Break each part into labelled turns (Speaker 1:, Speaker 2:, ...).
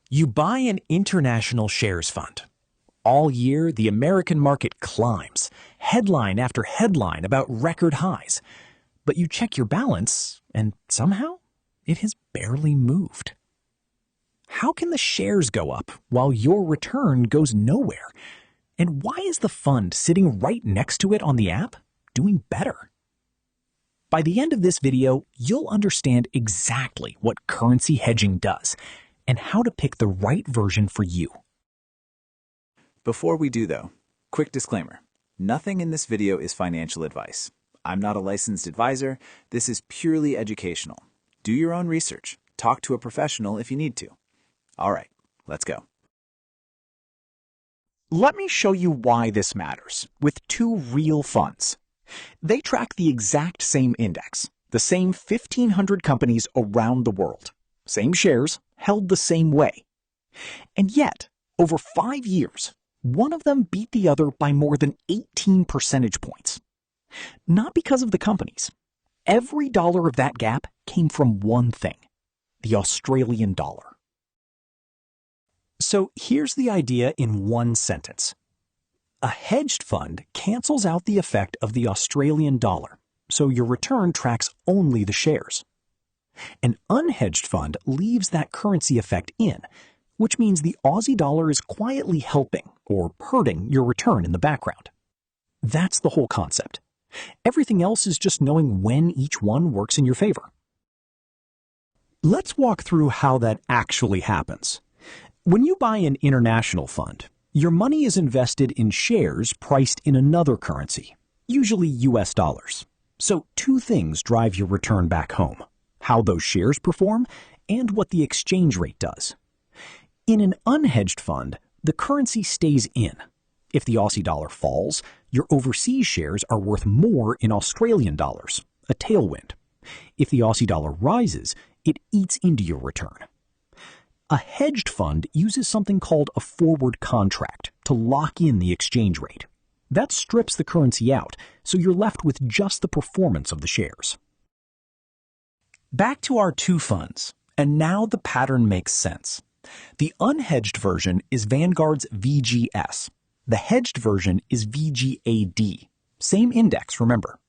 Speaker 1: You buy an international shares fund. All year, the American market climbs, headline after headline about record highs. But you check your balance, and somehow it has barely moved. How can the shares go up while your return goes nowhere? And why is the fund sitting right next to it on the app doing better? By the end of this video, you'll understand exactly what currency hedging does and how to pick the right version for you.
Speaker 2: Before we do though, quick disclaimer. Nothing in this video is financial advice. I'm not a licensed advisor. This is purely educational. Do your own research. Talk to a professional if you need to. All right, let's go.
Speaker 3: Let me show you why this matters with two real funds. They track the exact same index, the same 1,500 companies around the world, same shares, held the same way. And yet, over 5 years, one of them beat the other by more than 18 percentage points. Not because of the companies. Every dollar of that gap came from one thing: the Australian dollar.
Speaker 1: So here's the idea in one sentence. A hedged fund cancels out the effect of the Australian dollar, so your return tracks only the shares. An unhedged fund leaves that currency effect in, which means the Aussie dollar is quietly helping or hurting your return in the background. That's the whole concept. Everything else is just knowing when each one works in your favor. Let's walk through how that actually happens. When you buy an international fund, your money is invested in shares priced in another currency, usually US dollars. So two things drive your return back home: how those shares perform and what the exchange rate does. In an unhedged fund, the currency stays in. If the Aussie dollar falls, your overseas shares are worth more in Australian dollars, a tailwind. If the Aussie dollar rises, it eats into your return. A hedged fund uses something called a forward contract to lock in the exchange rate. That strips the currency out, so you're left with just the performance of the shares. Back to our two funds, and now the pattern makes sense. The unhedged version is Vanguard's VGS. The hedged version is VGAD. Same index, remember.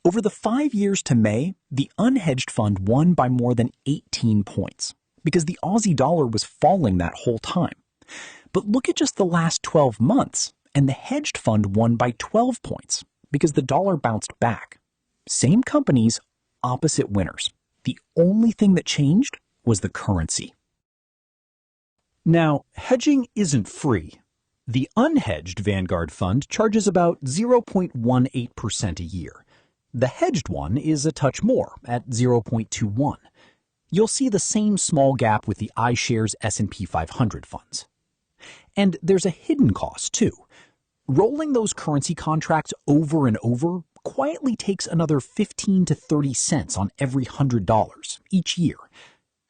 Speaker 1: Over the 5 years to May, the unhedged fund won by more than 18 points. Because the Aussie dollar was falling that whole time. But look at just the last 12 months, and the hedged fund won by 12 points because the dollar bounced back. Same companies, opposite winners. The only thing that changed was the currency. Now, hedging isn't free. The unhedged Vanguard fund charges about 0.18% a year. The hedged one is a touch more, at 0.21%. You'll see the same small gap with the iShares S&P 500 funds. And there's a hidden cost, too. Rolling those currency contracts over and over quietly takes another 15 to 30 cents on every $100 each year.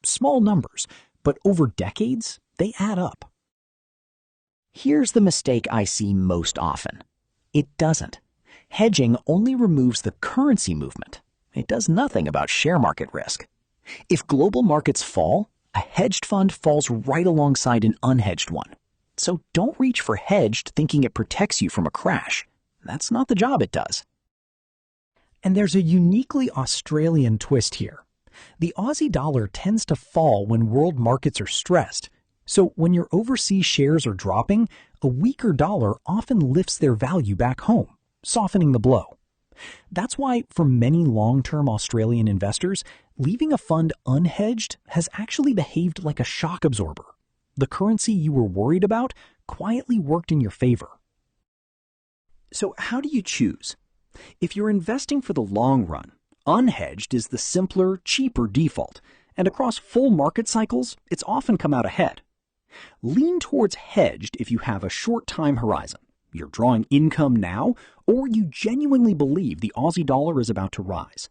Speaker 1: Small numbers, but over decades, they add up.
Speaker 3: Here's the mistake I see most often. It doesn't. Hedging only removes the currency movement. It does nothing about share market risk. If global markets fall, a hedged fund falls right alongside an unhedged one. So don't reach for hedged thinking it protects you from a crash. That's not the job it does.
Speaker 1: And there's a uniquely Australian twist here. The Aussie dollar tends to fall when world markets are stressed. So when your overseas shares are dropping, a weaker dollar often lifts their value back home, softening the blow. That's why, for many long-term Australian investors, leaving a fund unhedged has actually behaved like a shock absorber. The currency you were worried about quietly worked in your favor. So how do you choose? If you're investing for the long run, unhedged is the simpler, cheaper default, and across full market cycles, it's often come out ahead. Lean towards hedged if you have a short time horizon. You're drawing income now, or you genuinely believe the Aussie dollar is about to rise.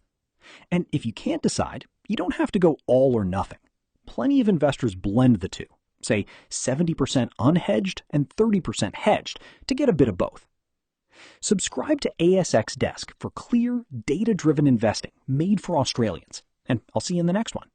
Speaker 1: And if you can't decide, you don't have to go all or nothing. Plenty of investors blend the two, say 70% unhedged and 30% hedged, to get a bit of both. Subscribe to ASX Desk for clear, data-driven investing made for Australians, and I'll see you in the next one.